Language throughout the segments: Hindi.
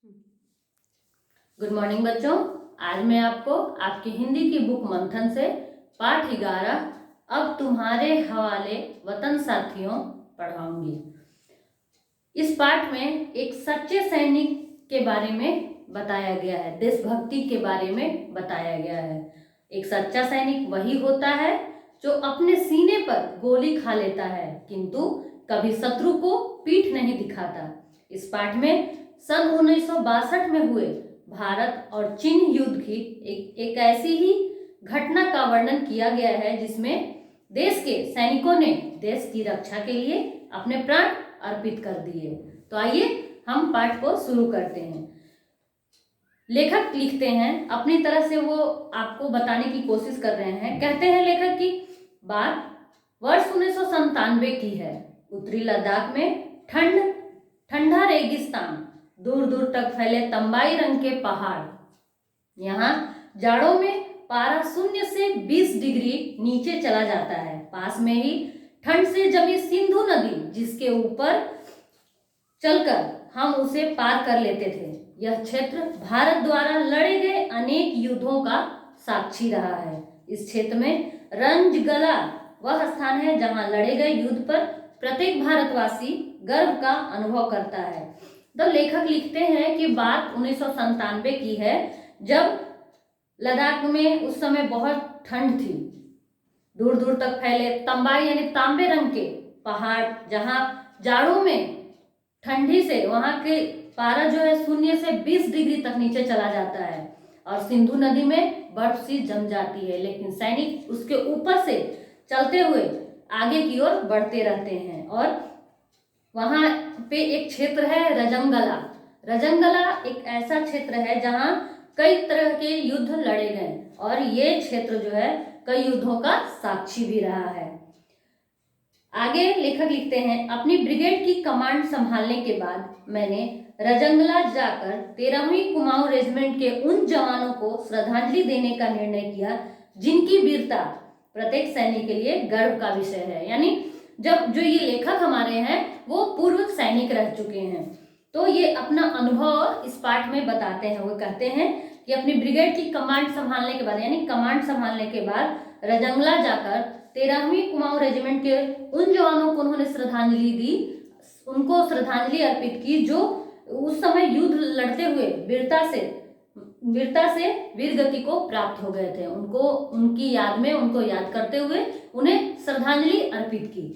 गुड मॉर्निंग बच्चों। आज मैं आपको आपकी हिंदी की बुक मंथन से पाठ 11 अब तुम्हारे हवाले वतन साथियों पढ़ाऊंगी। इस पाठ में एक सच्चे सैनिक के बारे में बताया गया है, देशभक्ति के बारे में बताया गया है। एक सच्चा सैनिक वही होता है जो अपने सीने पर गोली खा लेता है किंतु कभी शत्रु को पीठ नहीं दिखाता। इस पाठ में सन 1962 में हुए भारत और चीन युद्ध की एक ऐसी ही घटना का वर्णन किया गया है जिसमें देश के सैनिकों ने देश की रक्षा के लिए अपने प्राण अर्पित कर दिए। तो आइए हम पाठ को शुरू करते हैं। लेखक लिखते हैं, अपनी तरह से वो आपको बताने की कोशिश कर रहे हैं। कहते हैं लेखक की बात वर्ष 1997 की है। उत्तरी लद्दाख में ठंडा रेगिस्तान, दूर दूर तक फैले तंबाई रंग के पहाड़। यहाँ जाड़ों में पारा 0 से 20 डिग्री नीचे चला जाता है। पास में ही ठंड से जमी सिंधु नदी, जिसके ऊपर चलकर हम उसे पार कर लेते थे। यह क्षेत्र भारत द्वारा लड़े गए अनेक युद्धों का साक्षी रहा है। इस क्षेत्र में रंजगला वह स्थान है जहां लड़े गए युद्ध पर प्रत्येक भारतवासी गर्व का अनुभव करता है। तो लेखक लिखते हैं कि बात 1997 की है, जब लद्दाख में उस समय बहुत ठंड थी। दूर दूर तक फैले तंबाई यानी तांबे रंग के पहाड़, जहां जाड़ों में ठंडी से वहां के पारा जो है 0 से 20 डिग्री तक नीचे चला जाता है और सिंधु नदी में बर्फ सी जम जाती है, लेकिन सैनिक उसके ऊपर से चलते हुए आगे की ओर बढ़ते रहते हैं। और वहां पे एक क्षेत्र है रजंगला। रजंगला एक ऐसा क्षेत्र है जहां कई तरह के युद्ध लड़े गए और ये क्षेत्र जो है कई युद्धों का साक्षी भी रहा है। आगे लेखक लिखते हैं, अपनी ब्रिगेड की कमांड संभालने के बाद मैंने रजंगला जाकर 13वीं कुमाऊं रेजिमेंट के उन जवानों को श्रद्धांजलि देने का निर्णय किया जिनकी वीरता प्रत्येक सैनिक के लिए गर्व का विषय है। यानी जब जो ये लेखक हमारे हैं वो पूर्व सैनिक रह चुके हैं, तो ये अपना अनुभव इस पाठ में बताते हैं। वो कहते हैं कि अपनी ब्रिगेड की कमांड संभालने के बाद, यानी कमांड संभालने के बाद रजंगला जाकर 13वीं कुमाऊं रेजिमेंट के उन जवानों को उन्होंने श्रद्धांजलि दी, उनको श्रद्धांजलि अर्पित की जो उस समय युद्ध लड़ते हुए वीरता से वीर गति को प्राप्त हो गए थे। उनको उनकी याद में, उनको याद करते हुए उन्हें श्रद्धांजलि अर्पित की।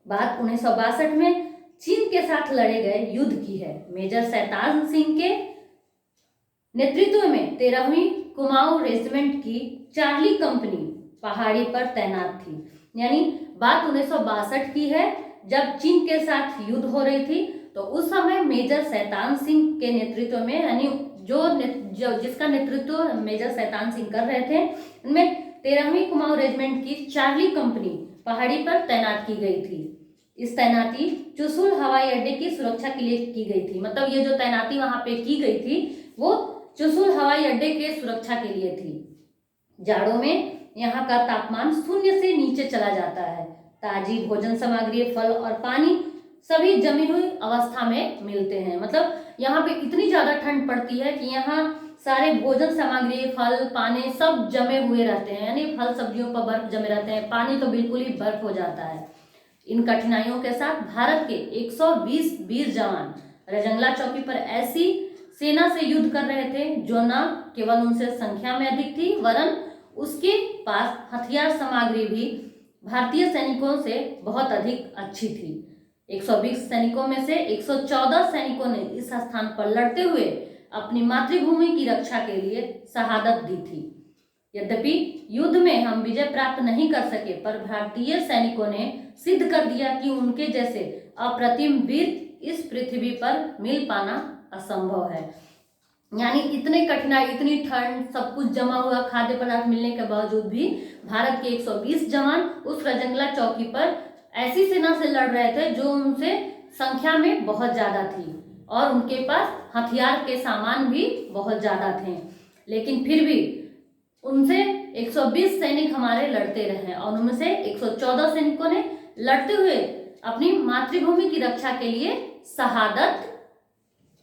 बात 1962 में चीन के साथ लड़े गए युद्ध की है। मेजर शैतान सिंह के नेतृत्व में 13वीं कुमाऊं रेजिमेंट की चार्ली कंपनी पहाड़ी पर तैनात थी। यानी बात 1962 की है, जब चीन के साथ युद्ध हो रही थी। तो उस समय मेजर शैतान सिंह के नेतृत्व में, यानी जिसका नेतृत्व मेजर शैतान सिंह कर रहे थे, उनमें 13वीं कुमाऊं रेजिमेंट की चार्ली कंपनी पहाड़ी पर तैनात की गई थी। इस तैनाती चुशुल हवाई अड्डे की सुरक्षा के लिए की गई थी। मतलब ये जो तैनाती वहां पे की गई थी वो चुशुल हवाई अड्डे के सुरक्षा के लिए थी। जाड़ों में यहाँ का तापमान 0 से नीचे चला जाता है। ताजी भोजन सामग्री, फल और पानी सभी जमी हुई अवस्था में मिलते हैं। मतलब यहाँ पे इतनी ज्यादा ठंड पड़ती है कि यहाँ सारे भोजन सामग्री, फल, पानी सब जमे हुए रहते हैं। यानी फल सब्जियों पर बर्फ जमे रहते हैं, पानी तो बिल्कुल ही बर्फ हो जाता है। इन कठिनाइयों के साथ भारत के 120 वीर जवान रजंगला चौकी पर ऐसी सेना से युद्ध कर रहे थे जो न केवल उनसे संख्या में अधिक थी, वरन उसके पास हथियार सामग्री भी भारतीय सैनिकों से बहुत अधिक अच्छी थी। 120 सैनिकों में से 114 सैनिकों ने इस स्थान पर लड़ते हुए अपनी मातृभूमि की रक्षा के लिए शहादत दी थी। यद्यपि युद्ध में हम विजय प्राप्त नहीं कर सके, पर भारतीय सैनिकों ने सिद्ध कर दिया कि उनके जैसे अप्रतिम वीर इस पृथ्वी पर मिल पाना असंभव है। यानी इतने कठिनाई, इतनी ठंड, सब कुछ जमा हुआ खाद्य पदार्थ मिलने के बावजूद भी भारत के 120 जवान उस रजंगला चौकी पर ऐसी सेना से लड़ रहे थे जो उनसे संख्या में बहुत ज्यादा थी और उनके पास हथियार के सामान भी बहुत ज्यादा थे। लेकिन फिर भी उनसे 120 सैनिक हमारे लड़ते रहे और उनमें से 114 सैनिकों ने लड़ते हुए अपनी मातृभूमि की रक्षा के लिए शहादत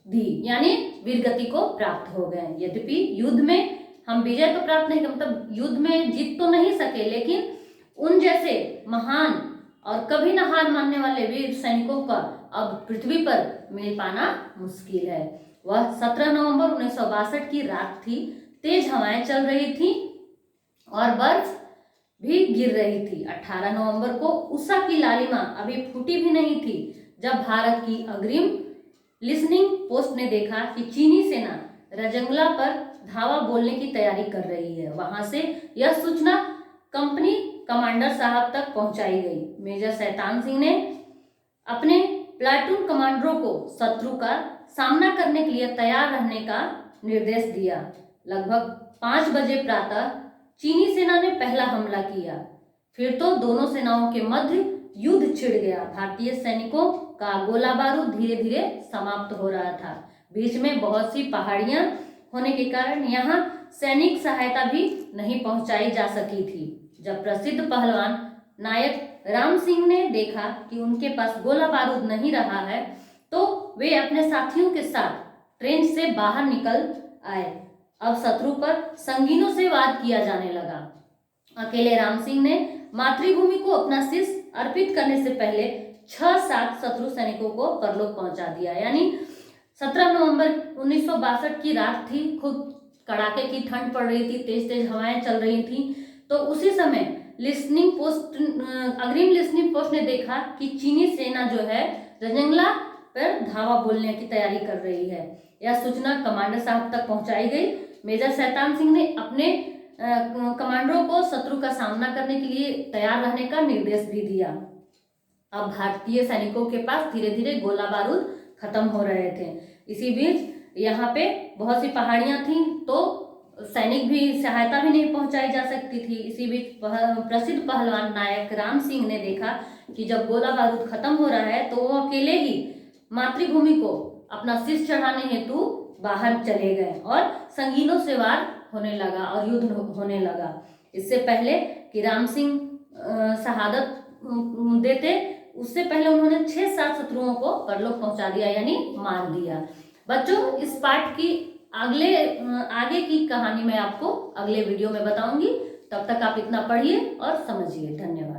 दी, यानी वीरगति को प्राप्त हो गए। यद्यपि युद्ध में हम विजय तो प्राप्त नहीं, मतलब युद्ध में जीत तो नहीं सके, लेकिन उन जैसे महान और कभी न हार मानने वाले वीर सैनिकों का अब पृथ्वी पर मिल पाना मुश्किल है। वह 17 नवंबर 1962 की रात थी। तेज हवाएं चल रही थी और बर्फ भी गिर रही थी। 18 नवंबर को उषा की लालिमा अभी फूटी भी नहीं थी जब भारत की अग्रिम लिसनिंग पोस्ट ने देखा कि चीनी सेना रजंगला पर धावा बोलने की तैयारी कर रही है। वहां से यह सूचना कंपनी कमांडर साहब तक पहुंचाई गई। मेजर शैतान सिंह ने अपने प्लाटून कमांडरों को शत्रु का सामना करने के लिए तैयार रहने का निर्देश दिया। लगभग 5 बजे प्रातः चीनी सेना ने पहला हमला किया। फिर तो दोनों सेनाओं के मध्य युद्ध छिड़ गया। भारतीय सैनिकों का गोला बारूद धीरे धीरे समाप्त हो रहा था। बीच में बहुत सी पहाड़ियां होने के कारण यहाँ सैनिक सहायता भी नहीं पहुंचाई जा सकी थी। जब प्रसिद्ध पहलवान नायक राम सिंह ने देखा कि उनके पास गोला बारूद नहीं रहा है, तो वे अपने साथियों के साथ ट्रेन से बाहर निकल आए। अब शत्रु पर संगीनों से वार किया जाने लगा। अकेले राम सिंह ने मातृभूमि को अपना शीश अर्पित करने से पहले 6-7 शत्रु सैनिकों को परलोक पहुंचा दिया। यानी 17 नवंबर 1962 की रात थी। खूब कड़ाके की ठंड पड़ रही थी, तेज तेज हवाएं चल रही थी। तो उसी समय अग्रिम लिसनिंग पोस्ट ने देखा कि चीनी सेना जो है रजंगला पर धावा बोलने की तैयारी कर रही है। यह सूचना कमांडर साहब तक पहुंचाई गई। मेजर शैतान सिंह ने अपने कमांडरों को शत्रु का सामना करने के लिए तैयार रहने का निर्देश भी दिया। अब भारतीय सैनिकों के पास धीरे धीरे गोला बारूद खत्म हो रहे थे। इसी बीच यहाँ पे बहुत सी पहाड़ियां थी, तो सैनिक भी सहायता भी नहीं पहुंचाई जा सकती थी। इसी बीच प्रसिद्ध पहलवान नायक राम सिंह ने देखा कि जब गोला बारूद खत्म हो रहा है, तो वो अकेले ही मातृभूमि को अपना शीश चढ़ाने हेतु बाहर चले गए और संगीनों से वार होने लगा और युद्ध होने लगा। इससे पहले कि राम सिंह शहादत देते, उससे पहले उन्होंने 6-7 शत्रुओं को परलोक पहुंचा दिया, यानी मार दिया। बच्चों, इस पाठ की आगे की कहानी मैं आपको अगले वीडियो में बताऊंगी। तब तक आप इतना पढ़िए और समझिए। धन्यवाद।